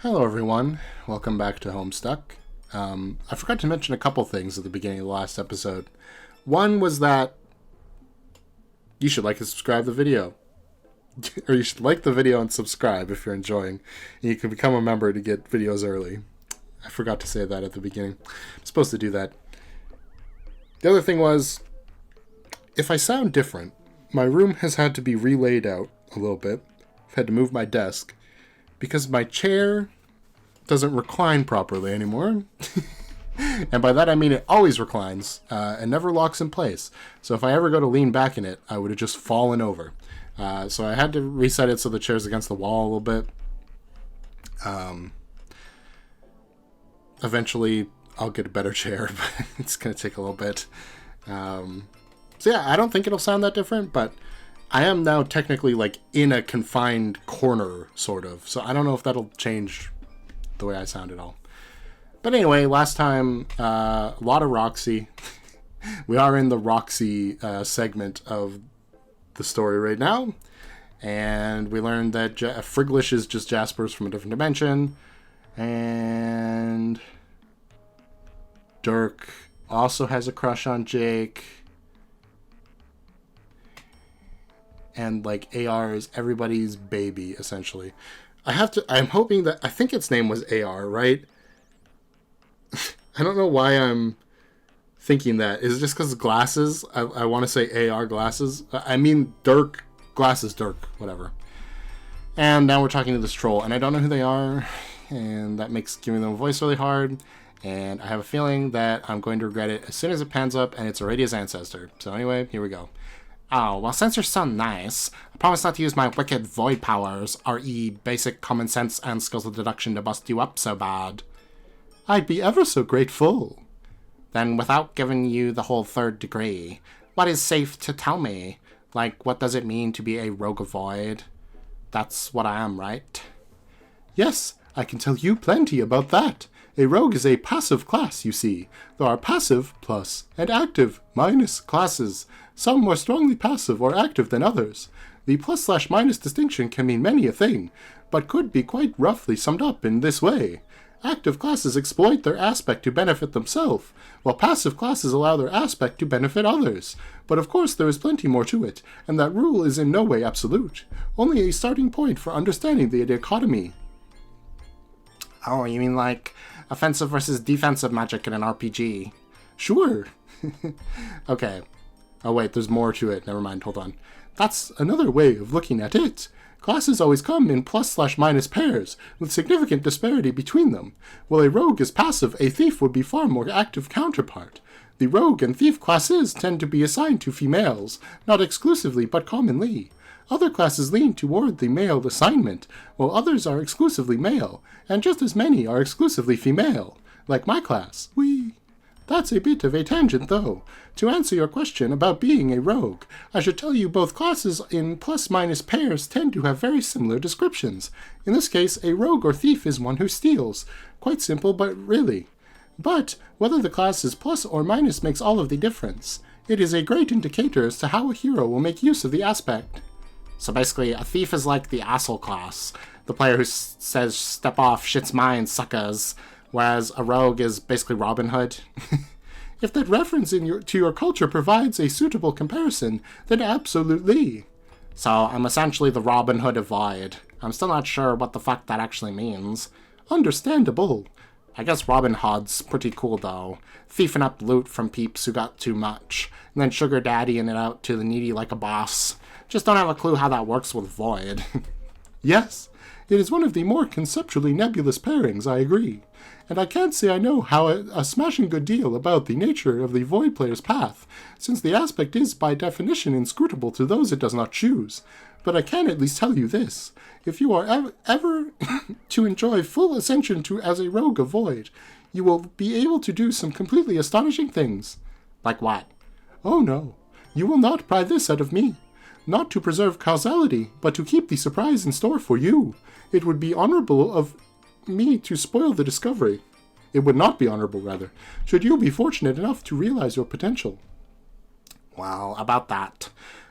Hello everyone, welcome back to Homestuck. I forgot to mention a couple things at the beginning of the last episode. One was that you should like and subscribe the video. Or you should like the video and subscribe if you're enjoying. And you can become a member to get videos early. I forgot to say that at the beginning. I'm supposed to do that. The other thing was, if I sound different, my room has had to be relaid out a little bit. I've had to move my desk because my chair doesn't recline properly anymore. And by that I mean it always reclines and never locks in place. So if I ever go to lean back in it, I would have just fallen over. So I had to reset it so the chair's against the wall a little bit. Eventually I'll get a better chair, but it's going to take a little bit. So yeah, I don't think it'll sound that different, but I am now technically like in a confined corner, sort of. So I don't know if that'll change the way I sound at all. But anyway, last time, a lot of Roxy. We are in the Roxy segment of the story right now. And we learned that Friglish is just Jasper's from a different dimension. And Dirk also has a crush on Jake. And like AR is everybody's baby, essentially. I'm hoping that, I think its name was AR, right? I don't know why I'm thinking that. Is it just because glasses? I want to say AR glasses. I mean Dirk, glasses Dirk, whatever. And now we're talking to this troll, and I don't know who they are, and that makes giving them a voice really hard. And I have a feeling that I'm going to regret it as soon as it pans up, and it's already his ancestor. So anyway, here we go. Oh, well, since you're so nice, I promise not to use my wicked void powers, re basic common sense and skills of deduction to bust you up so bad. I'd be ever so grateful. Then, without giving you the whole third degree, what is safe to tell me? Like, what does it mean to be a rogue of void? That's what I am, right? Yes, I can tell you plenty about that. A rogue is a passive class, you see. There are passive plus and active minus classes, some more strongly passive or active than others. The plus/minus distinction can mean many a thing, but could be quite roughly summed up in this way. Active classes exploit their aspect to benefit themselves, while passive classes allow their aspect to benefit others. But of course there is plenty more to it, and that rule is in no way absolute, only a starting point for understanding the dichotomy. Oh, you mean like offensive versus defensive magic in an RPG? Sure. Okay. Oh wait, there's more to it. Never mind, hold on. That's another way of looking at it. Classes always come in plus/minus pairs, with significant disparity between them. While a rogue is passive, a thief would be far more active counterpart. The rogue and thief classes tend to be assigned to females, not exclusively but commonly. Other classes lean toward the male assignment, while others are exclusively male, and just as many are exclusively female, like my class. That's a bit of a tangent, though. To answer your question about being a rogue, I should tell you both classes in plus/minus pairs tend to have very similar descriptions. In this case, a rogue or thief is one who steals. Quite simple, but really. But whether the class is plus or minus makes all of the difference. It is a great indicator as to how a hero will make use of the aspect. So basically, a thief is like the asshole class, the player who says, "Step off, shit's mine, suckers," whereas a rogue is basically Robin Hood. If that reference to your culture provides a suitable comparison, then absolutely. So I'm essentially the Robin Hood of Void. I'm still not sure what the fuck that actually means. Understandable. I guess Robin Hood's pretty cool though, thiefing up loot from peeps who got too much, and then sugar daddying it out to the needy like a boss. Just don't have a clue how that works with Void. Yes, it is one of the more conceptually nebulous pairings, I agree. And I can't say I know how a smashing good deal about the nature of the Void player's path, since the aspect is by definition inscrutable to those it does not choose. But I can at least tell you this. If you are ever to enjoy full ascension to as a rogue of Void, you will be able to do some completely astonishing things. Like what? Oh no, you will not pry this out of me. Not to preserve causality, but to keep the surprise in store for you. It would be honorable of me to spoil the discovery. It would not be honorable, rather, should you be fortunate enough to realize your potential. Well, about that.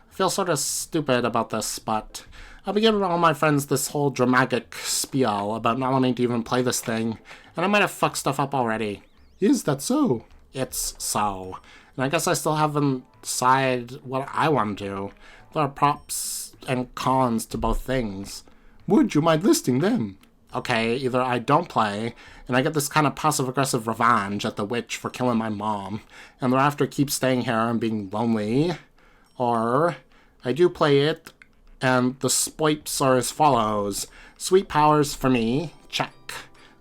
I feel sort of stupid about this, but I'll be giving all my friends this whole dramatic spiel about not wanting to even play this thing, and I might have fucked stuff up already. Is that so? It's so. And I guess I still haven't decided what I want to do. There are props and cons to both things. Would you mind listing them? Okay, either I don't play, and I get this kind of passive-aggressive revenge at the witch for killing my mom, and thereafter keep staying here and being lonely, or I do play it, and the spoips are as follows. Sweet powers for me, check.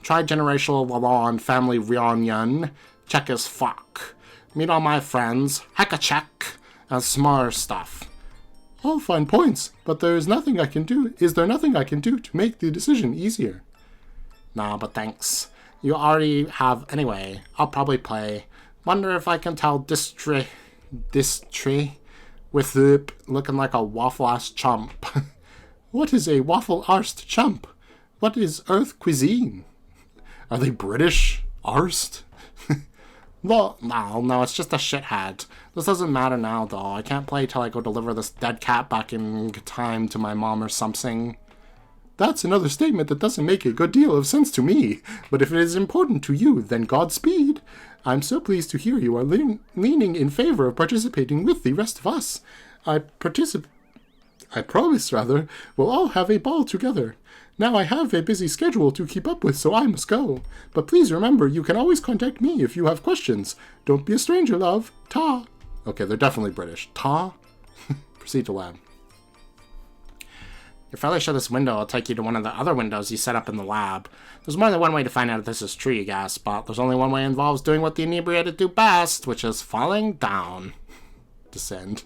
Tri-generational Lalonde family reunion, check as fuck. Meet all my friends, heck a check, and smarter stuff. All fine points, but there's nothing I can do. Is there nothing I can do to make the decision easier? Nah, but thanks. You already have anyway. I'll probably play. Wonder if I can tell this tree with it looking like a waffle-ass chump. What is a waffle-arsed chump? What is Earth cuisine? Are they British? Arsed? Well, no, it's just a shithead. This doesn't matter now, though. I can't play till I go deliver this dead cat back in time to my mom or something. That's another statement that doesn't make a good deal of sense to me. But if it is important to you, then Godspeed. I'm so pleased to hear you are leaning in favor of participating with the rest of us. I promise, we'll all have a ball together. Now I have a busy schedule to keep up with, so I must go. But please remember, you can always contact me if you have questions. Don't be a stranger, love. Ta. Okay, they're definitely British. Ta. Proceed to lab. If I show this window, I'll take you to one of the other windows you set up in the lab. There's more than one way to find out if this is true, you guess, but there's only one way involves doing what the inebriated do best, which is falling down. Descend.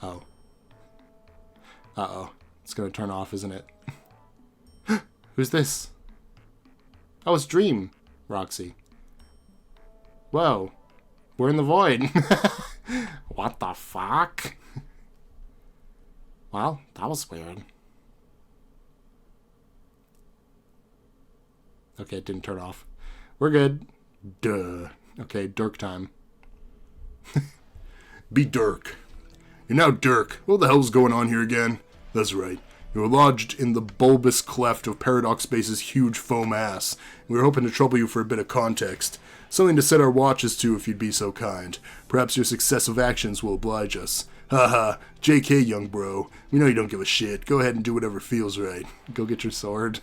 Oh. Uh-oh. It's gonna turn off, isn't it? Who's this? Oh, it's Dream, Roxy. Whoa. We're in the void. What the fuck? Well, that was weird. Okay, it didn't turn off. We're good. Duh. Okay, Dirk time. Be Dirk. You're now Dirk. What the hell's going on here again? That's right. You were lodged in the bulbous cleft of Paradox Space's huge foam ass. We were hoping to trouble you for a bit of context. Something to set our watches to if you'd be so kind. Perhaps your successive actions will oblige us. Haha, JK, young bro. We know you don't give a shit. Go ahead and do whatever feels right. Go get your sword.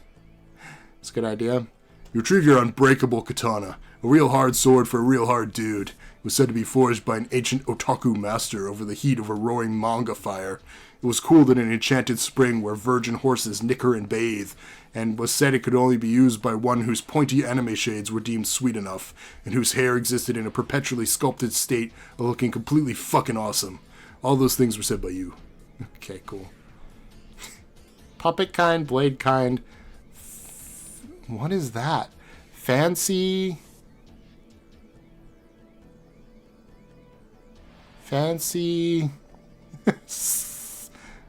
It's a good idea. You retrieve your unbreakable katana. A real hard sword for a real hard dude. It was said to be forged by an ancient otaku master over the heat of a roaring manga fire. It was cooled in an enchanted spring where virgin horses nicker and bathe, and was said it could only be used by one whose pointy anime shades were deemed sweet enough, and whose hair existed in a perpetually sculpted state of looking completely fucking awesome. All those things were said by you. Okay, cool. Puppet kind, blade kind. What is that? Fancy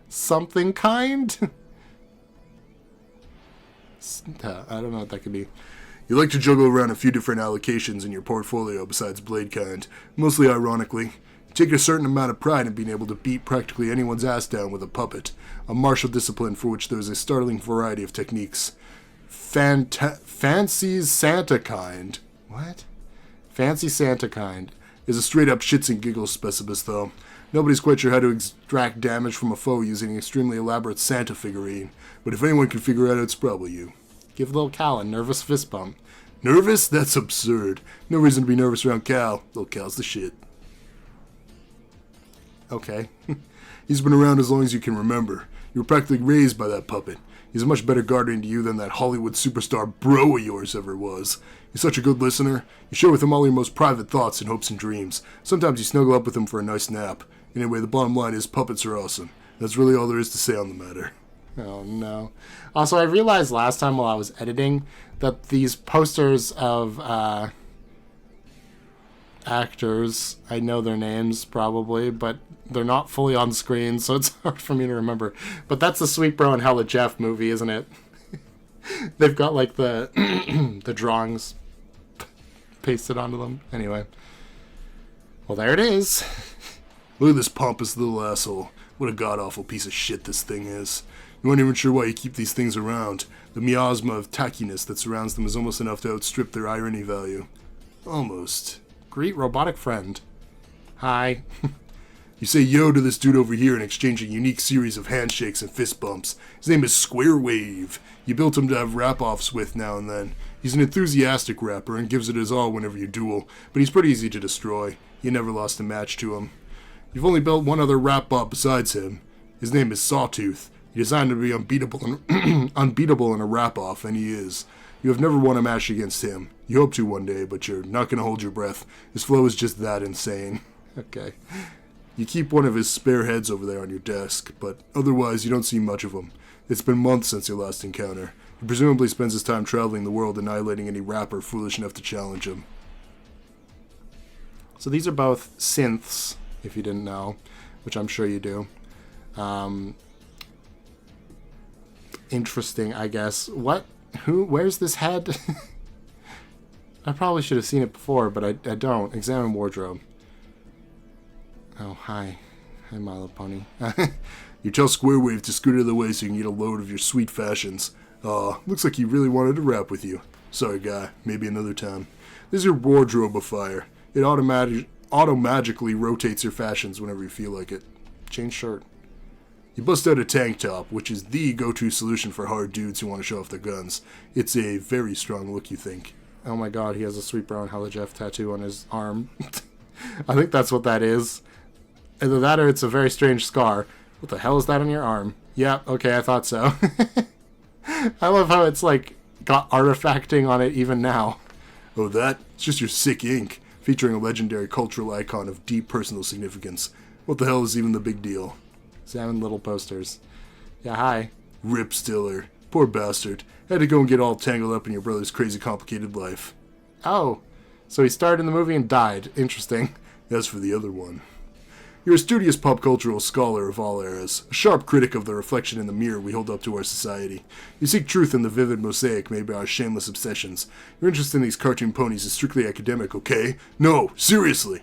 something kind? I don't know what that could be. You like to juggle around a few different allocations in your portfolio besides blade kind, mostly ironically. You take a certain amount of pride in being able to beat practically anyone's ass down with a puppet, a martial discipline for which there is a startling variety of techniques. Fancy Santa kind. What? Fancy Santa kind is a straight-up shits and giggles specialist, though. Nobody's quite sure how to extract damage from a foe using an extremely elaborate Santa figurine, but if anyone can figure it out, it's probably you. Give little Cal a nervous fist bump. Nervous? That's absurd. No reason to be nervous around Cal. Little Cal's the shit. Okay. He's been around as long as you can remember. You were practically raised by that puppet. He's a much better guardian to you than that Hollywood superstar bro of yours ever was. He's such a good listener. You share with him all your most private thoughts and hopes and dreams. Sometimes you snuggle up with him for a nice nap. Anyway, the bottom line is puppets are awesome. That's really all there is to say on the matter. Oh, no. Also, I realized last time while I was editing that these posters of actors, I know their names probably, but they're not fully on screen, so it's hard for me to remember. But that's the Sweet Bro and Hella Jeff movie, isn't it? They've got like the the drawings pasted onto them. Anyway. Well, there it is. Look at this pompous little asshole. What a god-awful piece of shit this thing is. You aren't even sure why you keep these things around. The miasma of tackiness that surrounds them is almost enough to outstrip their irony value. Almost. Greet robotic friend. Hi. You say yo to this dude over here and exchange a unique series of handshakes and fist bumps. His name is Square Wave. You built him to have rap-offs with now and then. He's an enthusiastic rapper and gives it his all whenever you duel, but he's pretty easy to destroy. You never lost a match to him. You've only built one other rap bot besides him. His name is Sawtooth. You're designed to be unbeatable in a rap-off, and he is. You have never won a match against him. You hope to one day, but you're not going to hold your breath. His flow is just that insane. Okay. You keep one of his spare heads over there on your desk, but otherwise you don't see much of him. It's been months since your last encounter. He presumably spends his time traveling the world annihilating any rapper foolish enough to challenge him. So these are both synths, if you didn't know, which I'm sure you do. Interesting, I guess. What? Who? Where's this head? I probably should have seen it before, but I don't. Examine wardrobe. Oh, hi. Hi, My Little Pony. You tell Square Wave to scoot out of the way so you can get a load of your sweet fashions. Aw, looks like he really wanted to rap with you. Sorry, guy. Maybe another time. This is your wardrobe-ifier. It auto-magically rotates your fashions whenever you feel like it. Change shirt. You bust out a tank top, which is the go-to solution for hard dudes who want to show off their guns. It's a very strong look, you think. Oh my god, he has a sweet brown Hella Jeff tattoo on his arm. I think that's what that is. Either that or it's a very strange scar. What the hell is that on your arm? Yeah, okay, I thought so. I love how it's like got artifacting on it even now. Oh, that? It's just your sick ink, featuring a legendary cultural icon of deep personal significance. What the hell is even the big deal? Examine little posters. Yeah, hi. Rip Stiller. Poor bastard. Had to go and get all tangled up in your brother's crazy complicated life. Oh, so he starred in the movie and died. Interesting. As for the other one. You're a studious pop cultural scholar of all eras, a sharp critic of the reflection in the mirror we hold up to our society. You seek truth in the vivid mosaic made by our shameless obsessions. Your interest in these cartoon ponies is strictly academic, okay? No, seriously.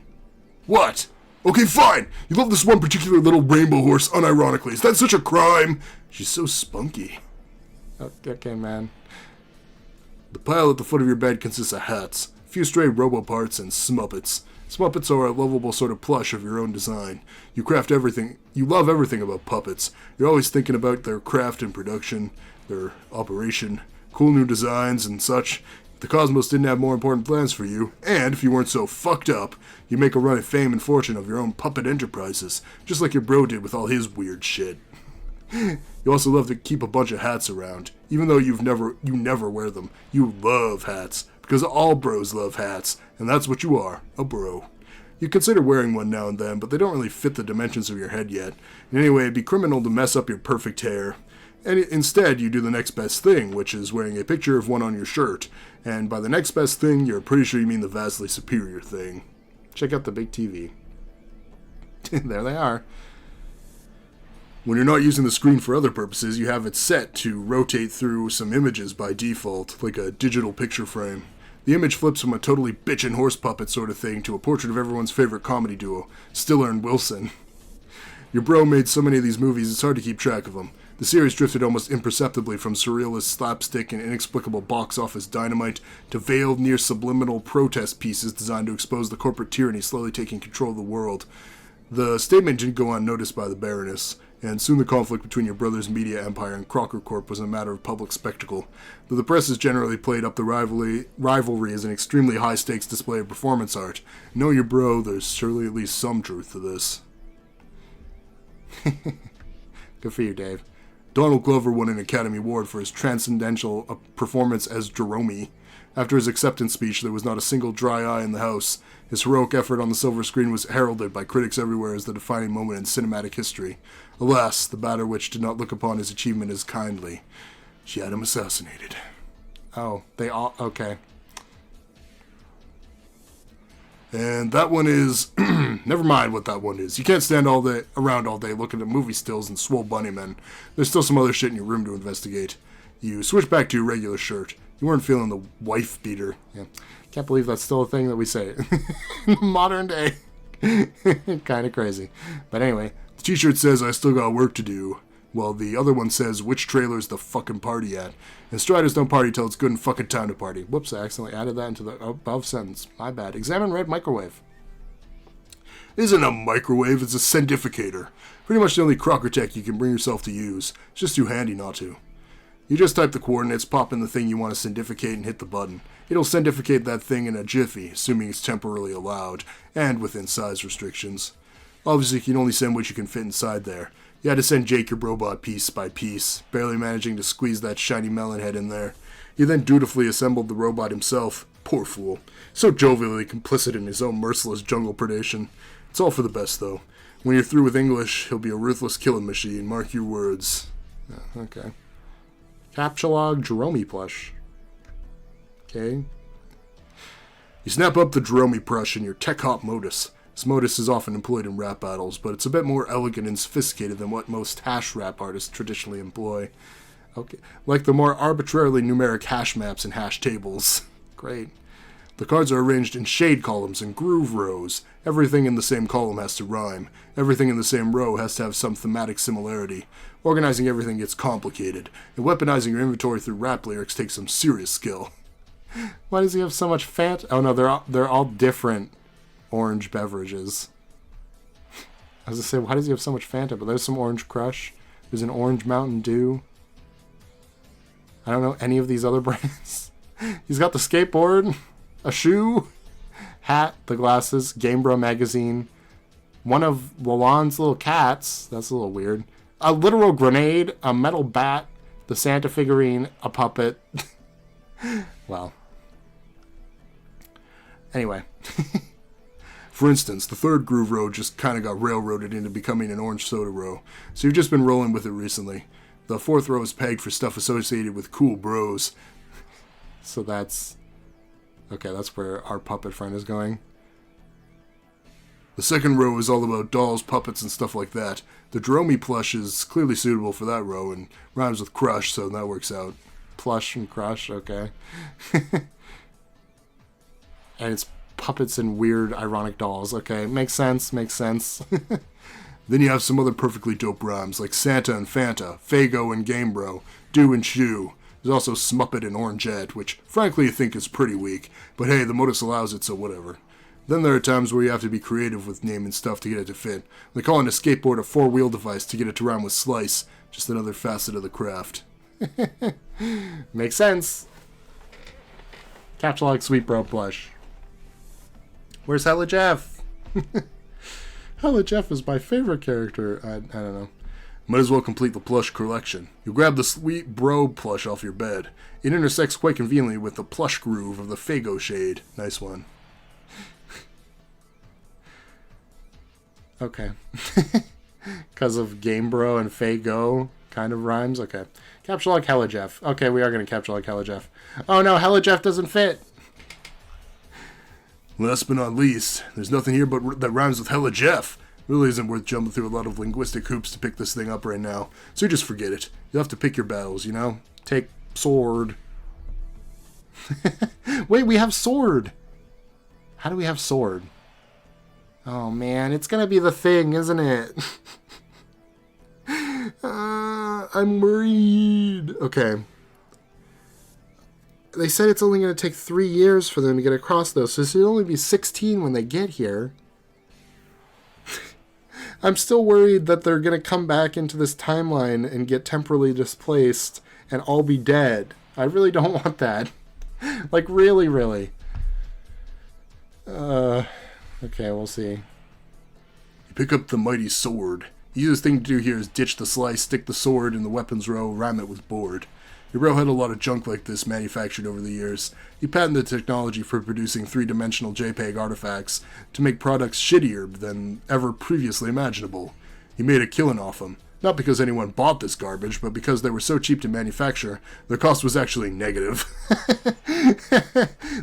What? Okay, fine. You love this one particular little rainbow horse unironically. Is that such a crime? She's so spunky. Okay, man. The pile at the foot of your bed consists of hats, a few stray robo-parts, and smuppets. Smuppets are a lovable sort of plush of your own design. You craft everything. You love everything about puppets. You're always thinking about their craft and production, their operation, cool new designs and such. If the cosmos didn't have more important plans for you, and if you weren't so fucked up, you'd make a run at fame and fortune of your own puppet enterprises, just like your bro did with all his weird shit. You also love to keep a bunch of hats around, even though you never wear them. You love hats, because all bros love hats, and that's what you are, a bro. You consider wearing one now and then, but they don't really fit the dimensions of your head yet. And anyway, it'd be criminal to mess up your perfect hair. And instead, you do the next best thing, which is wearing a picture of one on your shirt. And by the next best thing, you're pretty sure you mean the vastly superior thing. Check out the big TV. There they are. When you're not using the screen for other purposes, you have it set to rotate through some images by default, like a digital picture frame. The image flips from a totally bitchin' horse puppet sort of thing to a portrait of everyone's favorite comedy duo, Stiller and Wilson. Your bro made so many of these movies it's hard to keep track of them. The series drifted almost imperceptibly from surrealist slapstick and inexplicable box office dynamite to veiled near subliminal protest pieces designed to expose the corporate tyranny slowly taking control of the world. The statement didn't go unnoticed by the Baroness, and soon the conflict between your brother's media empire and Crocker Corp was a matter of public spectacle. Though the press has generally played up the rivalry as an extremely high-stakes display of performance art, know your bro, there's surely at least some truth to this. Good for you, Dave. Donald Glover won an Academy Award for his transcendental performance as Jerome. After his acceptance speech, there was not a single dry eye in the house. His heroic effort on the silver screen was heralded by critics everywhere as the defining moment in cinematic history. Alas, the Batter Witch did not look upon his achievement as kindly. She had him assassinated. Oh, they all... Okay. And that one is... Never mind what that one is. You can't stand around all day looking at movie stills and swole bunny men. There's still some other shit in your room to investigate. You switch back to your regular shirt. You weren't feeling the wife beater. Yeah. Can't believe that's still a thing that we say in the modern day. Kind of crazy. But anyway, The t-shirt says, I still got work to do. Well, the other one says, which trailer's the fucking party at? And Striders don't party till it's good and fucking time to party. Whoops, I accidentally added that into the above sentence. My bad. Examine red microwave. Isn't a microwave, it's a sendificator. Pretty much the only Crocker tech you can bring yourself to use. It's just too handy not to. You just type the coordinates, pop in the thing you want to sendificate, and hit the button. It'll sendificate that thing in a jiffy, assuming it's temporarily allowed, and within size restrictions. Obviously, you can only send what you can fit inside there. You had to send Jake your robot piece by piece, barely managing to squeeze that shiny melon head in there. He then dutifully assembled the robot himself. Poor fool. So jovially complicit in his own merciless jungle predation. It's all for the best, though. When you're through with English, he'll be a ruthless killing machine. Mark your words. okay. Captchalog Jerome plush. Okay. You snap up the Jerome plush in your Tech Hop modus. This modus is often employed in rap battles, but it's a bit more elegant and sophisticated than what most hash rap artists traditionally employ. Okay, like the more arbitrarily numeric hash maps and hash tables. Great. The cards are arranged in shade columns and groove rows. Everything in the same column has to rhyme. Everything in the same row has to have some thematic similarity. Organizing everything gets complicated, and weaponizing your inventory through rap lyrics takes some serious skill. Why does he have so much Fanta? Oh no, they're all different orange beverages. I was gonna say, why does he have so much Fanta? But there's some Orange Crush. There's an Orange Mountain Dew. I don't know any of these other brands. He's got the skateboard, a shoe, hat, the glasses, Game Bro magazine, one of Lalonde's little cats. That's a little weird. A literal grenade, a metal bat, the Santa figurine, a puppet. Well. Anyway. For instance, the third groove row just kind of got railroaded into becoming an orange soda row, so you've just been rolling with it recently. The fourth row is pegged for stuff associated with cool bros. So that's... Okay, that's where our puppet friend is going. The second row is all about dolls, puppets, and stuff like that. The Jerome plush is clearly suitable for that row and rhymes with crush, so that works out. Plush and crush, okay. And it's puppets and weird, ironic dolls. Okay, makes sense, makes sense. Then you have some other perfectly dope rhymes, like Santa and Fanta, Fago and Game Bro, Do and Shoe. There's also Smuppet and Orangette, which frankly I think is pretty weak, but hey, the modus allows it, so whatever. Then there are times where you have to be creative with naming stuff to get it to fit, like calling a skateboard a four-wheel device to get it to rhyme with slice, just another facet of the craft. Makes sense. Captcha like Sweet Bro plush. Where's Hella Jeff? Hella Jeff is my favorite character. I don't know. Might as well complete the plush collection. You grab the Sweet Bro plush off your bed. It intersects quite conveniently with the plush groove of the Fago shade. Nice one. Okay. Because of Game Bro and Fago kind of rhymes? Okay. Capture like Hella Jeff. Okay, we are going to capture like Hella Jeff. Oh no, Hella Jeff doesn't fit. Last but not least, there's nothing here but that rhymes with Hella Jeff. Really isn't worth jumping through a lot of linguistic hoops to pick this thing up right now. So just forget it. You'll have to pick your battles, you know? Take sword. Wait, we have sword. How do we have sword? Oh man, it's gonna be the thing, isn't it? I'm worried. Okay. They said it's only going to take 3 years for them to get across, though, so it'll only be 16 when they get here. I'm still worried that they're going to come back into this timeline and get temporally displaced and all be dead. I really don't want that. Like, really, really. Okay, we'll see. You pick up the mighty sword. The easiest thing to do here is ditch the slice, stick the sword in the weapons row, rhyme it with board. Your bro had a lot of junk like this manufactured over the years. He patented the technology for producing three-dimensional JPEG artifacts to make products shittier than ever previously imaginable. He made a killing off them. Not because anyone bought this garbage, but because they were so cheap to manufacture, their cost was actually negative.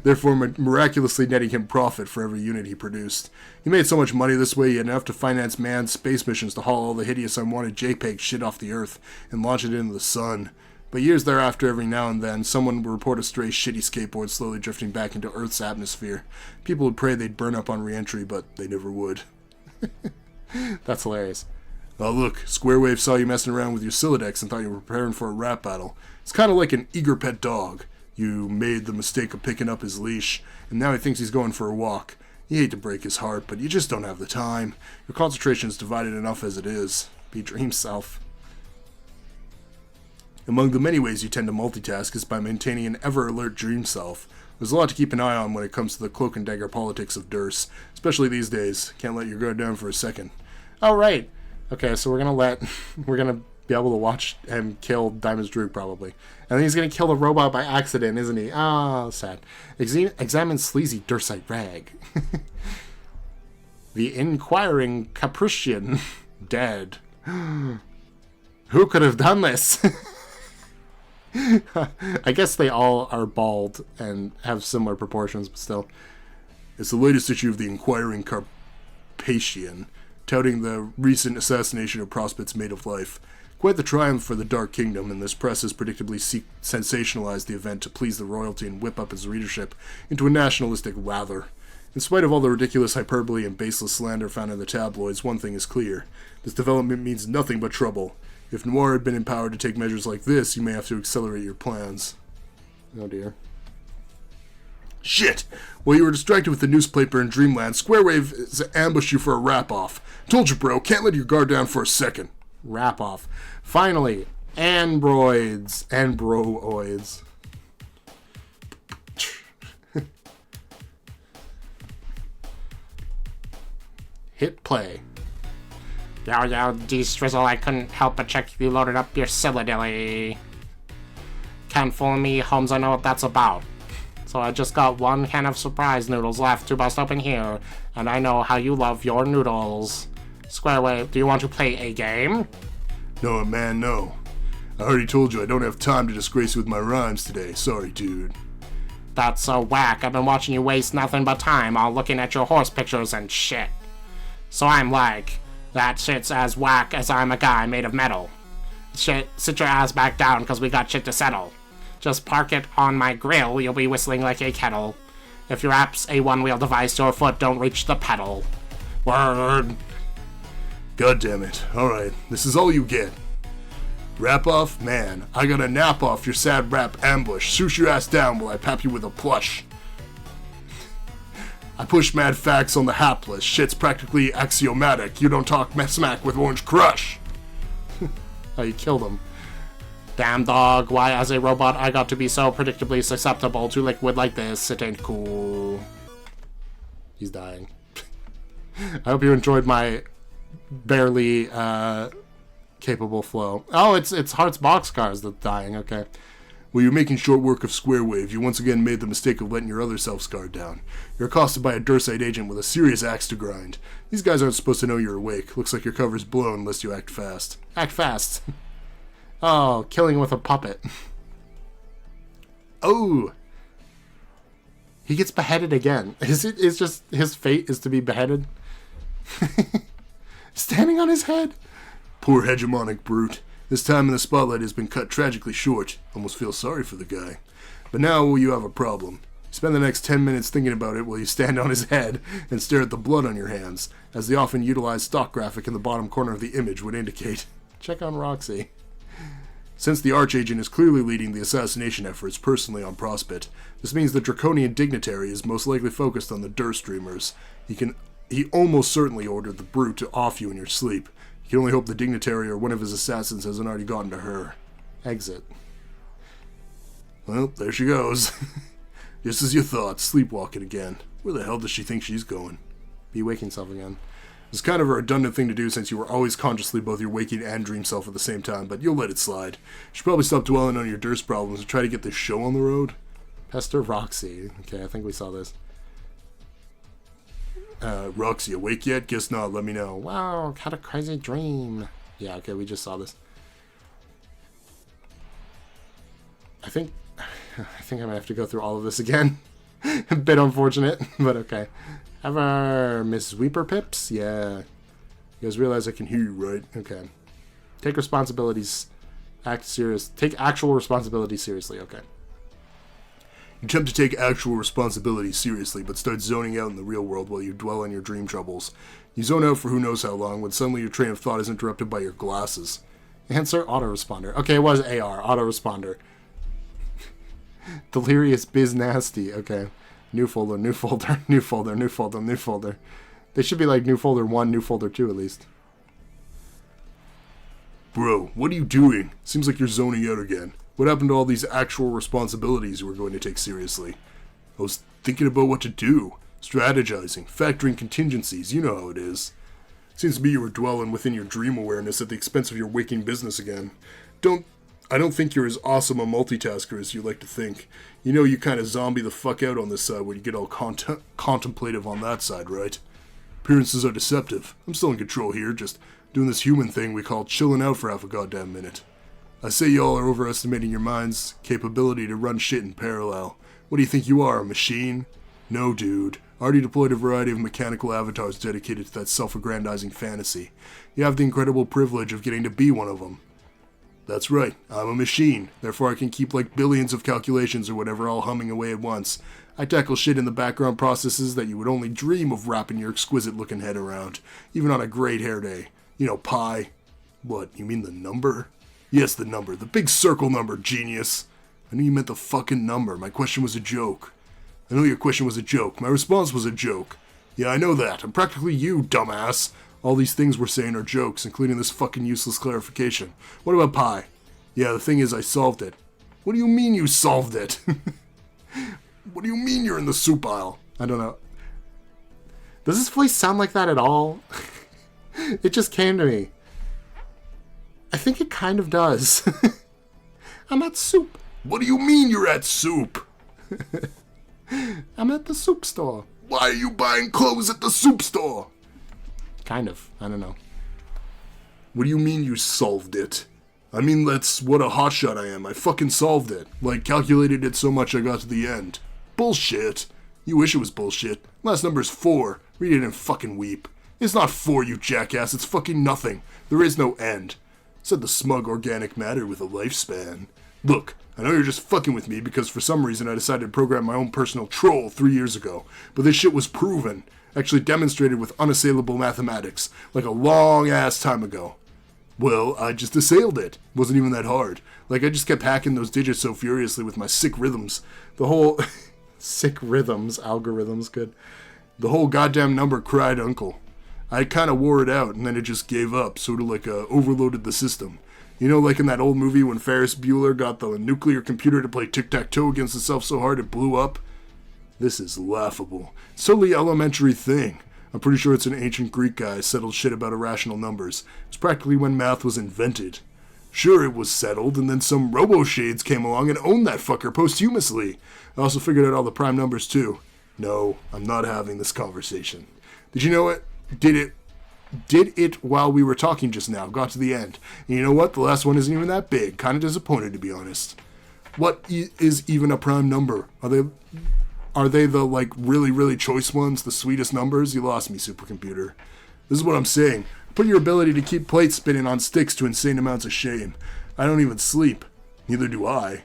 Therefore, miraculously netting him profit for every unit he produced. He made so much money this way he had enough to finance manned space missions to haul all the hideous unwanted JPEG shit off the Earth and launch it into the sun. But years thereafter, every now and then, someone would report a stray shitty skateboard slowly drifting back into Earth's atmosphere. People would pray they'd burn up on re-entry, but they never would. That's hilarious. Oh look, Squarewave saw you messing around with your Sylladex and thought you were preparing for a rap battle. It's kind of like an eager pet dog. You made the mistake of picking up his leash, and now he thinks he's going for a walk. You hate to break his heart, but you just don't have the time. Your concentration's divided enough as it is. Be dream self. Among the many ways you tend to multitask is by maintaining an ever-alert dream self. There's a lot to keep an eye on when it comes to the cloak and dagger politics of Durst, especially these days. Can't let your guard down for a second. Oh, right. Okay, so we're gonna be able to watch him kill Diamond's Droog, probably. And then he's gonna kill the robot by accident, isn't he? Ah, sad. Examine sleazy Dursite rag. The inquiring Caprician. Dead. Who could have done this? I guess they all are bald and have similar proportions, but still. It's the latest issue of the Inquiring Carpathian, touting the recent assassination of Prospect's Maid of Life. Quite the triumph for the Dark Kingdom, and this press has predictably sensationalized the event to please the royalty and whip up its readership into a nationalistic lather. In spite of all the ridiculous hyperbole and baseless slander found in the tabloids, one thing is clear. This development means nothing but trouble. If Noir had been empowered to take measures like this, you may have to accelerate your plans. Oh dear. Shit! While you were distracted with the newspaper in Dreamland, Squarewave has ambushed you for a wrap-off. Told you, bro, can't let your guard down for a second. Wrap-off. Finally, androids. Androids. Hit play. Yo, D-Strizzle, I couldn't help but check you loaded up your Silladilly. Can't fool me, Holmes, I know what that's about. So I just got one can of surprise noodles left to bust open here, and I know how you love your noodles. Squarewave, do you want to play a game? No, man, no. I already told you I don't have time to disgrace you with my rhymes today. Sorry, dude. That's so whack. I've been watching you waste nothing but time all looking at your horse pictures and shit. So I'm like, that shit's as whack as I'm a guy made of metal. Shit, sit your ass back down because we got shit to settle. Just park it on my grill, you'll be whistling like a kettle. If your app's a one-wheel device, your foot don't reach the pedal. Word. God damn it. Alright, this is all you get. Rap off? Man, I gotta nap off your sad rap ambush. Swoosh your ass down while I pap you with a plush. I push mad facts on the hapless. Shit's practically axiomatic. You don't talk smack with Orange Crush. Oh, you killed him. Damn dog, why as a robot I got to be so predictably susceptible to liquid like this? It ain't cool. He's dying. I hope you enjoyed my barely capable flow. Oh, it's Heart's boxcars that's dying, okay. Well, you're making short work of Squarewave. You once again made the mistake of letting your other self's guard down. You're accosted by a Dursite agent with a serious axe to grind. These guys aren't supposed to know you're awake. Looks like your cover's blown unless you act fast. Act fast. Oh, killing with a puppet. Oh! He gets beheaded again. It's just his fate is to be beheaded. Standing on his head. Poor hegemonic brute. This time in the spotlight has been cut tragically short. Almost feel sorry for the guy. But now you have a problem. Spend the next 10 minutes thinking about it while you stand on his head and stare at the blood on your hands, as the often utilized stock graphic in the bottom corner of the image would indicate. Check on Roxy. Since the archagent is clearly leading the assassination efforts personally on Prospect, this means the draconian dignitary is most likely focused on the Durst dreamers. He almost certainly ordered the brute to off you in your sleep. You can only hope the dignitary or one of his assassins hasn't already gotten to her. Exit. Well, there she goes. Just as you thought, sleepwalking again. Where the hell does she think she's going? Be waking self again. It's kind of a redundant thing to do since you were always consciously both your waking and dream self at the same time, but you'll let it slide. You should probably stop dwelling on your Durst problems and try to get this show on the road. Pester Roxy. Okay, I think we saw this. Roxy, awake yet? Guess not, let me know. Wow, had a crazy dream. Yeah, okay, we just saw this. I think I might have to go through all of this again. A bit unfortunate, but okay. Ever Miss Weeper Pips? Yeah. You guys realize I can hear you, right? Okay. Take responsibilities. Act serious. Take actual responsibility seriously, okay. Attempt to take actual responsibility seriously, but start zoning out in the real world while you dwell on your dream troubles. You zone out for who knows how long when suddenly your train of thought is interrupted by your glasses. Answer autoresponder. Okay, it was AR, autoresponder. Delirious Biz Nasty. Okay. New folder, new folder, new folder, new folder, new folder. They should be like new folder 1, new folder 2 at least. Bro, what are you doing? Seems like you're zoning out again. What happened to all these actual responsibilities you were going to take seriously? I was thinking about what to do. Strategizing, factoring contingencies, you know how it is. Seems to me you were dwelling within your dream awareness at the expense of your waking business again. I don't think you're as awesome a multitasker as you like to think. You know you kind of zombie the fuck out on this side when you get all contemplative on that side, right? Appearances are deceptive. I'm still in control here, just doing this human thing we call chilling out for half a goddamn minute. I say y'all are overestimating your mind's capability to run shit in parallel. What do you think you are, a machine? No, dude. I already deployed a variety of mechanical avatars dedicated to that self-aggrandizing fantasy. You have the incredible privilege of getting to be one of them. That's right, I'm a machine. Therefore I can keep like billions of calculations or whatever all humming away at once. I tackle shit in the background processes that you would only dream of wrapping your exquisite-looking head around, even on a great hair day. You know, pi. What, you mean the number? Yes, the number. The big circle number, genius. I knew you meant the fucking number. My question was a joke. I know your question was a joke. My response was a joke. Yeah, I know that. I'm practically you, dumbass. All these things we're saying are jokes, including this fucking useless clarification. What about pi? Yeah, the thing is, I solved it. What do you mean you solved it? What do you mean you're in the soup aisle? I don't know. Does this voice sound like that at all? It just came to me. I think it kind of does. I'm at soup. What do you mean you're at soup? I'm at the soup store. Why are you buying clothes at the soup store? Kind of. I don't know. What do you mean you solved it? I mean, that's what a hotshot I am. I fucking solved it. Like, calculated it so much I got to the end. Bullshit. You wish it was bullshit. Last number's 4. Read it and fucking weep. It's not 4, you jackass. It's fucking nothing. There is no end. Said the smug organic matter with a lifespan. Look, I know you're just fucking with me because for some reason I decided to program my own personal troll 3 years ago. But this shit was proven. Actually demonstrated with unassailable mathematics. Like a long-ass time ago. Well, I just assailed it. Wasn't even that hard. Like, I just kept hacking those digits so furiously with my sick rhythms. The whole... sick rhythms. Algorithms, good. The whole goddamn number cried uncle. I kind of wore it out, and then it just gave up. Sort of like overloaded the system. You know, like in that old movie when Ferris Bueller got the nuclear computer to play tic-tac-toe against itself so hard it blew up? This is laughable. It's a totally elementary thing. I'm pretty sure it's an ancient Greek guy settled shit about irrational numbers. It was practically when math was invented. Sure, it was settled, and then some robo-shades came along and owned that fucker posthumously. I also figured out all the prime numbers, too. No, I'm not having this conversation. Did you know it? Did it while we were talking just now. Got to the end. And you know what? The last one isn't even that big. Kind of disappointed, to be honest. What is even a prime number? Are they the, like, really, really choice ones? The sweetest numbers? You lost me, supercomputer. This is what I'm saying. Put your ability to keep plates spinning on sticks to insane amounts of shame. I don't even sleep. Neither do I.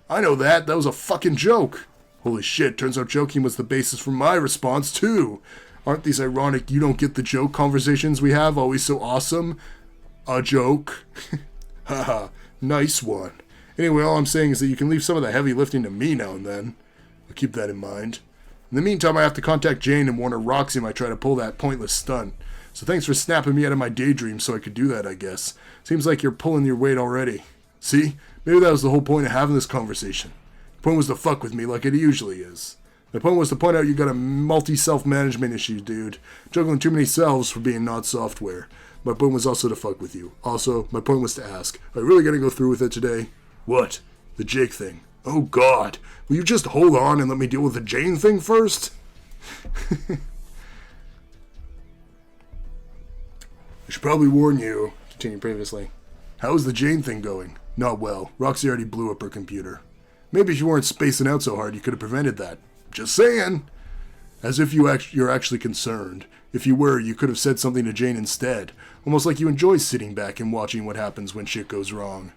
I know that. That was a fucking joke. Holy shit, turns out joking was the basis for my response, too. Aren't these ironic you don't get the joke conversations we have always so awesome? A joke? Haha, nice one. Anyway, all I'm saying is that you can leave some of the heavy lifting to me now and then. I'll keep that in mind. In the meantime, I have to contact Jane and warn her Roxy might try to pull that pointless stunt. So thanks for snapping me out of my daydream so I could do that, I guess. Seems like you're pulling your weight already. See? Maybe that was the whole point of having this conversation. The point was to fuck with me like it usually is. The point was to point out you got a multi-self-management issue, dude. Juggling too many selves for being not software. My point was also to fuck with you. Also, my point was to ask, are you really gonna go through with it today? What? The Jake thing. Oh god. Will you just hold on and let me deal with the Jane thing first? I should probably warn you. Continue previously. How's the Jane thing going? Not well. Roxy already blew up her computer. Maybe if you weren't spacing out so hard, you could have prevented that. Just saying. As if you're actually concerned. If you were, you could have said something to Jane instead. Almost like you enjoy sitting back and watching what happens when shit goes wrong.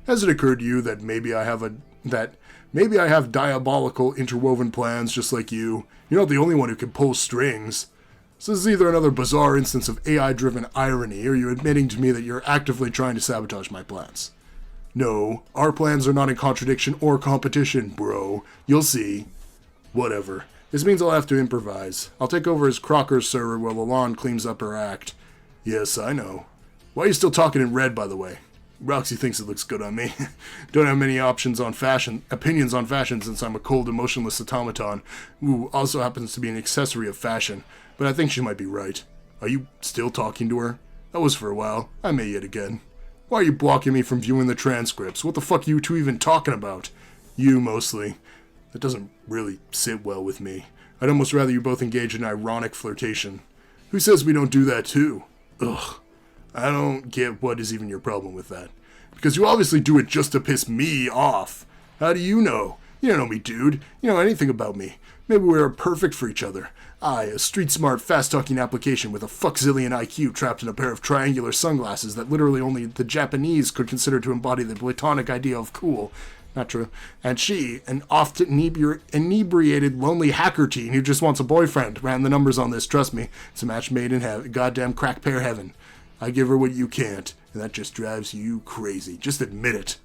Has it occurred to you that maybe I have that maybe I have diabolical interwoven plans just like you. You're not the only one who can pull strings. So this is either another bizarre instance of AI-driven irony, or you admitting to me that you're actively trying to sabotage my plans. No, our plans are not in contradiction or competition, bro. You'll see. Whatever. This means I'll have to improvise. I'll take over as Crocker's server while Lalonde cleans up her act. Yes, I know. Why are you still talking in red, by the way? Roxy thinks it looks good on me. Don't have many opinions on fashion since I'm a cold, emotionless automaton who also happens to be an accessory of fashion. But I think she might be right. Are you still talking to her? That was for a while. I may yet again. Why are you blocking me from viewing the transcripts? What the fuck are you two even talking about? You, mostly. That doesn't really sit well with me. I'd almost rather you both engage in ironic flirtation. Who says we don't do that too? Ugh. I don't get what is even your problem with that. Because you obviously do it just to piss me off. How do you know? You don't know me, dude. You know anything about me. Maybe we are perfect for each other. I, a street-smart, fast-talking application with a fuckzillion IQ trapped in a pair of triangular sunglasses that literally only the Japanese could consider to embody the platonic idea of cool. Not true. And she, an oft inebriated, lonely hacker teen who just wants a boyfriend. Ran the numbers on this, trust me. It's a match made in heaven. Goddamn crack pair heaven. I give her what you can't, and that just drives you crazy. Just admit it.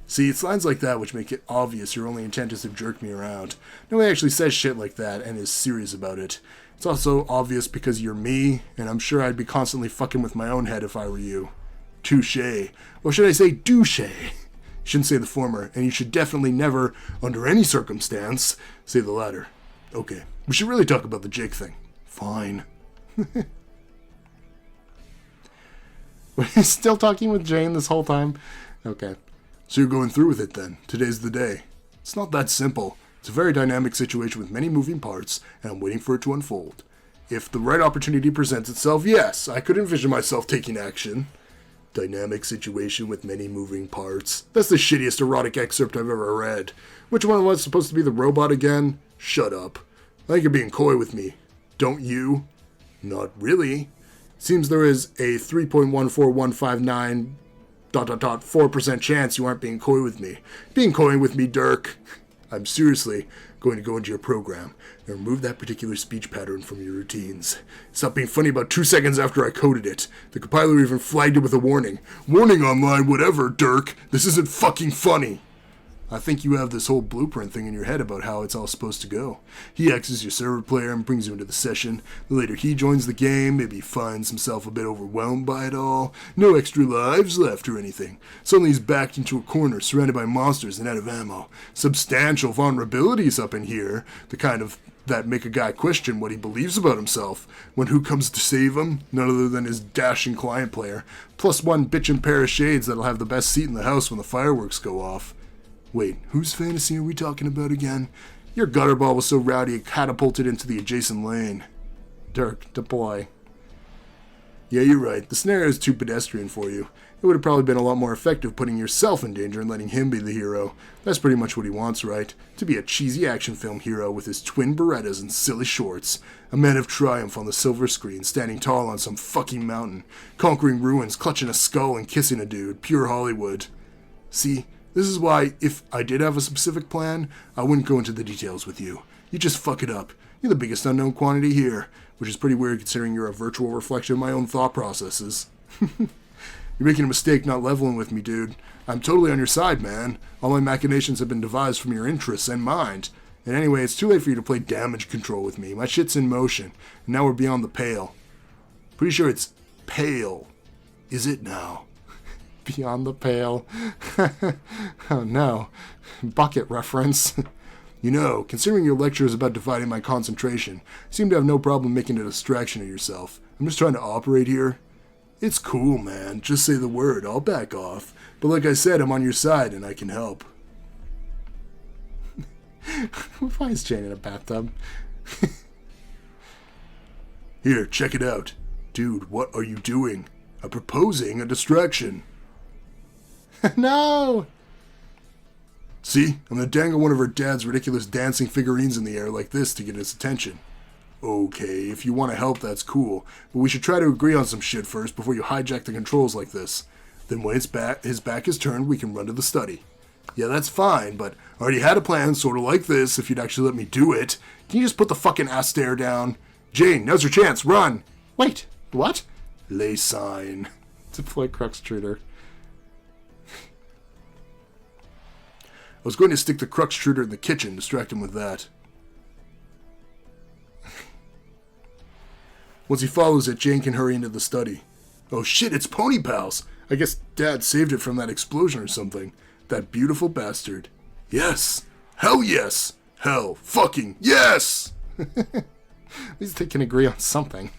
See, it's lines like that which make it obvious your only intent is to jerk me around. Nobody actually says shit like that and is serious about it. It's also obvious because you're me, and I'm sure I'd be constantly fucking with my own head if I were you. Touché. Or should I say douche? You shouldn't say the former, and you should definitely never, under any circumstance, say the latter. Okay, we should really talk about the Jake thing. Fine. We're still talking with Jane this whole time? Okay. So you're going through with it then. Today's the day. It's not that simple. It's a very dynamic situation with many moving parts, and I'm waiting for it to unfold. If the right opportunity presents itself, yes, I could envision myself taking action. Dynamic situation with many moving parts. That's the shittiest erotic excerpt I've ever read. Which one was supposed to be the robot again? Shut up. I think you're being coy with me. Don't you? Not really. Seems there is a 3.14159 4% chance you aren't being coy with me. Being coy with me, Dirk. I'm seriously going to go into your program and remove that particular speech pattern from your routines. Stop being funny about 2 seconds after I coded it. The compiler even flagged it with a warning. Warning online, whatever, Dirk. This isn't fucking funny. I think you have this whole blueprint thing in your head about how it's all supposed to go. He acts as your server player and brings you into the session. Later he joins the game, maybe finds himself a bit overwhelmed by it all. No extra lives left or anything. Suddenly he's backed into a corner, surrounded by monsters and out of ammo. Substantial vulnerabilities up in here. The kind of that make a guy question what he believes about himself. When who comes to save him? None other than his dashing client player. Plus one bitchin' pair of shades that'll have the best seat in the house when the fireworks go off. Wait, whose fantasy are we talking about again? Your gutter ball was so rowdy it catapulted into the adjacent lane. Dirk, deploy. Yeah, you're right. The scenario is too pedestrian for you. It would have probably been a lot more effective putting yourself in danger and letting him be the hero. That's pretty much what he wants, right? To be a cheesy action film hero with his twin Berettas and silly shorts. A man of triumph on the silver screen, standing tall on some fucking mountain. Conquering ruins, clutching a skull and kissing a dude. Pure Hollywood. See? This is why, if I did have a specific plan, I wouldn't go into the details with you. You just fuck it up. You're the biggest unknown quantity here, which is pretty weird considering you're a virtual reflection of my own thought processes. You're making a mistake not leveling with me, dude. I'm totally on your side, man. All my machinations have been devised from your interests and mind. And anyway, it's too late for you to play damage control with me. My shit's in motion, and now we're beyond the pale. Pretty sure it's pale. Is it now? Beyond the pale. Oh no. Bucket reference. You know, considering your lecture is about dividing my concentration, you seem to have no problem making a distraction of yourself. I'm just trying to operate here. It's cool, man. Just say the word. I'll back off. But like I said, I'm on your side and I can help. Why is Jane in a bathtub? Here, check it out. Dude, what are you doing? I'm proposing a distraction. No! See? I'm gonna dangle one of her dad's ridiculous dancing figurines in the air like this to get his attention. Okay, if you want to help, that's cool. But we should try to agree on some shit first before you hijack the controls like this. Then when his back is turned, we can run to the study. Yeah, that's fine, but I already had a plan sort of like this if you'd actually let me do it. Can you just put the fucking ass stare down? Jane, now's your chance. Run. Wait, what? Lay sign. Deploy Cruxtruder. I was going to stick the Cruxtruder in the kitchen, distract him with that. Once he follows it, Jane can hurry into the study. Oh shit, it's Pony Pals. I guess Dad saved it from that explosion or something. That beautiful bastard. Yes. Hell yes. Hell fucking yes. At least they can agree on something.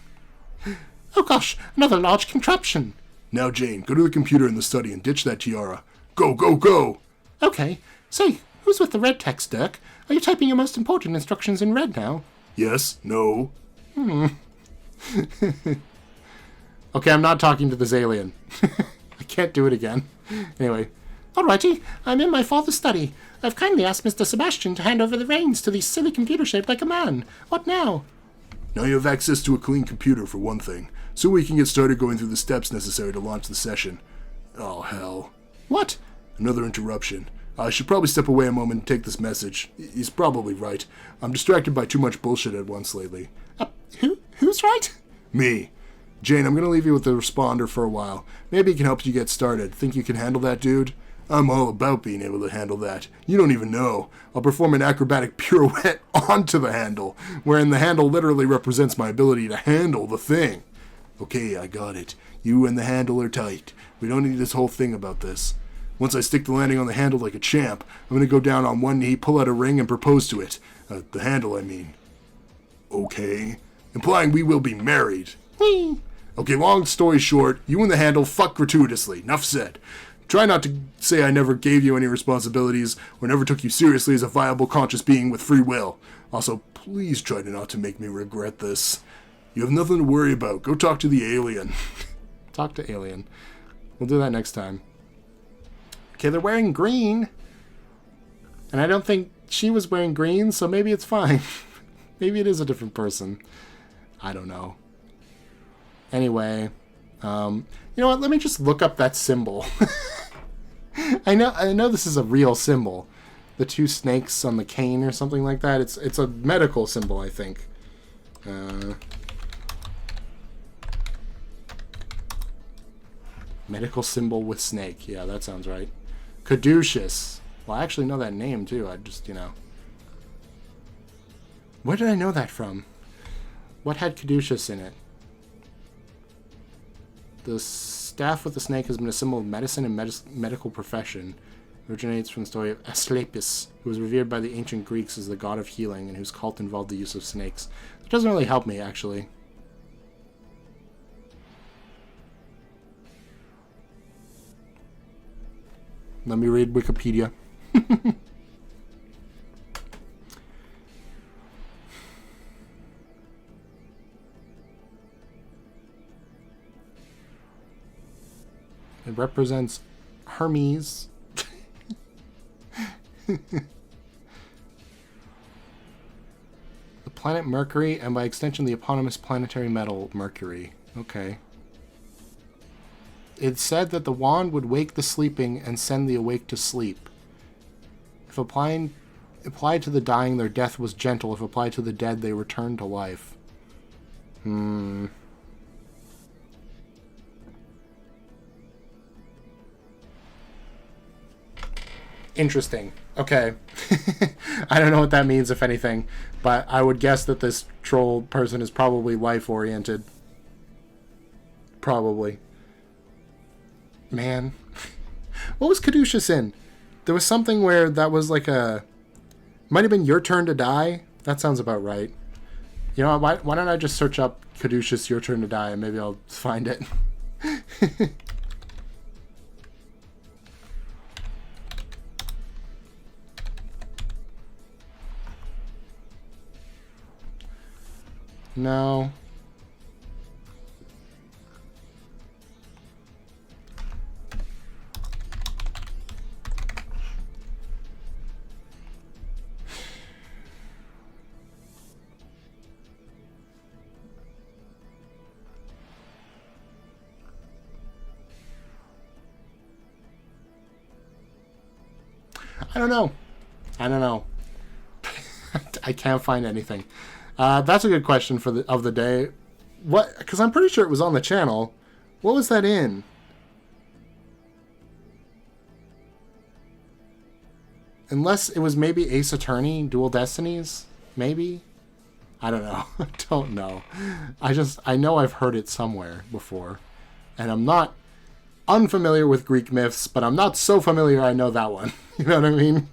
Oh gosh, another large contraption. Now, Jane, go to the computer in the study and ditch that tiara. Go, go, go. Okay. Say, who's with the red text, Dirk? Are you typing your most important instructions in red now? Yes, no. Okay, I'm not talking to this alien. I can't do it again. Anyway. Alrighty, I'm in my father's study. I've kindly asked Mr. Sebastian to hand over the reins to the silly computer shaped like a man. What now? Now you have access to a clean computer, for one thing, so we can get started going through the steps necessary to launch the session. Oh, hell. What? Another interruption. I should probably step away a moment and take this message. He's probably right. I'm distracted by too much bullshit at once lately. Who's right? Me. Jane, I'm gonna leave you with the responder for a while. Maybe he can help you get started. Think you can handle that, dude? I'm all about being able to handle that. You don't even know. I'll perform an acrobatic pirouette onto the handle, wherein the handle literally represents my ability to handle the thing. Okay, I got it. You and the handle are tight. We don't need this whole thing about this. Once I stick the landing on the handle like a champ, I'm gonna go down on one knee, pull out a ring, and propose to it. The handle, I mean. Okay. Implying we will be married. Okay, long story short, you and the handle fuck gratuitously. Enough said. Try not to say I never gave you any responsibilities or never took you seriously as a viable conscious being with free will. Also, please try to not to make me regret this. You have nothing to worry about. Go talk to the alien. Talk to alien. We'll do that next time. Okay, they're wearing green. And I don't think she was wearing green, so maybe it's fine. Maybe it is a different person. I don't know. Anyway, you know what? Let me just look up that symbol. I know this is a real symbol. The two snakes on the cane or something like that. It's a medical symbol, I think. Medical symbol with snake. Yeah, that sounds right. Caduceus. Well, I actually know that name too. I just, Where did I know that from? What had Caduceus in it? The staff with the snake has been a symbol of medicine and medical profession. It originates from the story of Asclepius, who was revered by the ancient Greeks as the god of healing and whose cult involved the use of snakes. It doesn't really help me, actually. Let me read Wikipedia. It represents Hermes. The planet Mercury, and by extension the eponymous planetary metal Mercury. Okay. It said that the wand would wake the sleeping and send the awake to sleep. If applied to the dying, their death was gentle. If applied to the dead, they returned to life. Interesting. Okay. I don't know what that means, if anything, but I would guess that this troll person is probably life-oriented. Probably. Man. What was Caduceus in? There was something where that was like a... Might have been Your Turn to Die? That sounds about right. You know, why don't I just search up Caduceus Your Turn to Die and maybe I'll find it. No. I don't know. I don't know. I can't find anything. That's a good question for the day. What? Because I'm pretty sure it was on the channel. What was that in? Unless it was maybe Ace Attorney, Dual Destinies? Maybe? I don't know. I don't know. I know I've heard it somewhere before. And I'm not unfamiliar with Greek myths, but I'm not so familiar I know that one. You know what I mean?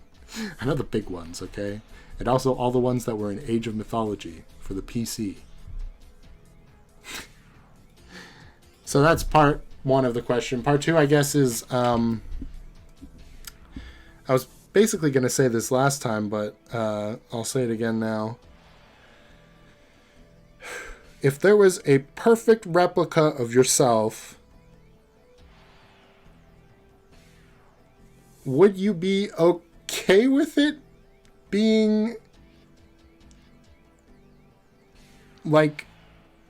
I know the big ones, okay? And also all the ones that were in Age of Mythology for the PC. So that's part one of the question. Part two, I guess, is... I was basically going to say this last time, but I'll say it again now. If there was a perfect replica of yourself, would you be okay with it being like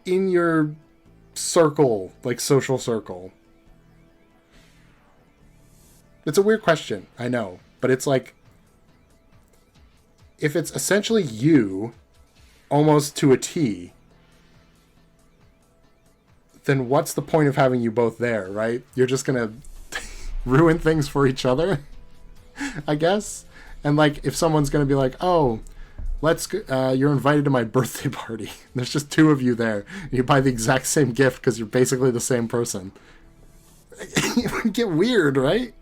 in your circle, like social circle? It's a weird question, I know, but it's like, if it's essentially you almost to a T, then what's the point of having you both there, right? You're just gonna ruin things for each other, I guess. And like, if someone's gonna be like, "Oh, you're invited to my birthday party," there's just two of you there, and you buy the exact same gift because you're basically the same person. It would get weird, right?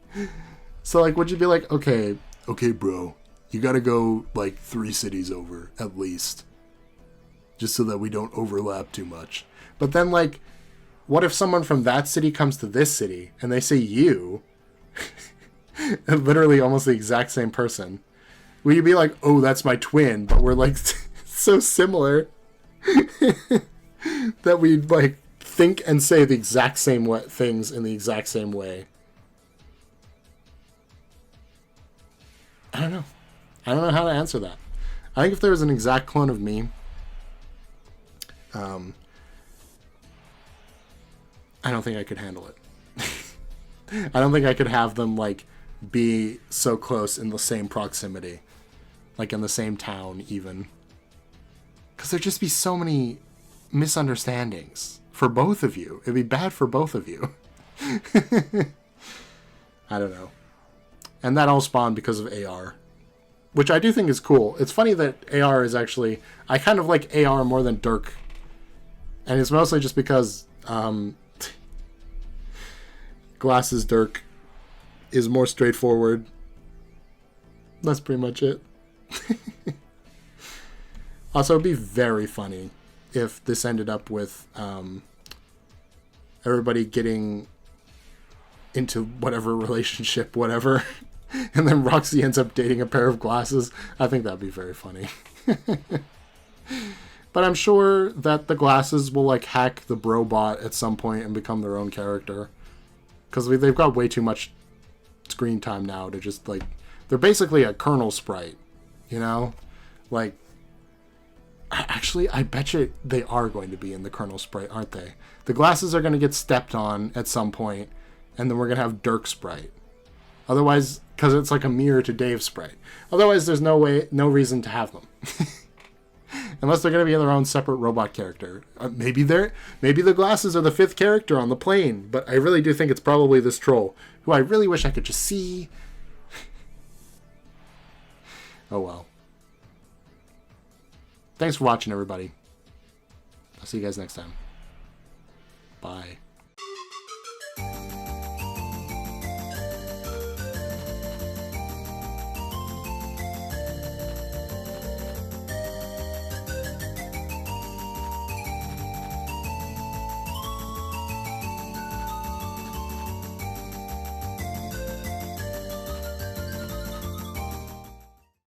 So like, would you be like, okay, bro, you gotta go like 3 cities over at least, just so that we don't overlap too much. But then like, what if someone from that city comes to this city and they say you, literally almost the exact same person? Will you be like, oh, that's my twin, but we're like so similar that we like think and say the exact same things in the exact same way? I don't know. I don't know how to answer that. I think if there was an exact clone of me, I don't think I could handle it. I don't think I could have them like be so close in the same proximity, like in the same town even, because there'd just be so many misunderstandings for both of you. It'd be bad for both of you. I don't know. And that all spawned because of AR, which I do think is cool. It's funny that AR is actually, I kind of like AR more than Dirk, and it's mostly just because Glasses Dirk is more straightforward. That's pretty much it. Also, it'd be very funny if this ended up with everybody getting into whatever relationship, whatever, and then Roxy ends up dating a pair of glasses. I think that'd be very funny. But I'm sure that the glasses will like hack the bro bot at some point and become their own character. Because they've got way too much screen time now to just, like... They're basically a kernel sprite, you know? Like... Actually, I bet you they are going to be in the kernel sprite, aren't they? The glasses are going to get stepped on at some point, and then we're going to have Dirk sprite. Otherwise, because it's like a mirror to Dave sprite. Otherwise, there's no reason to have them. Unless they're going to be their own separate robot character. Maybe the glasses are the 5th character on the plane, but I really do think it's probably this troll, who I really wish I could just see. Oh well. Thanks for watching, everybody. I'll see you guys next time. Bye.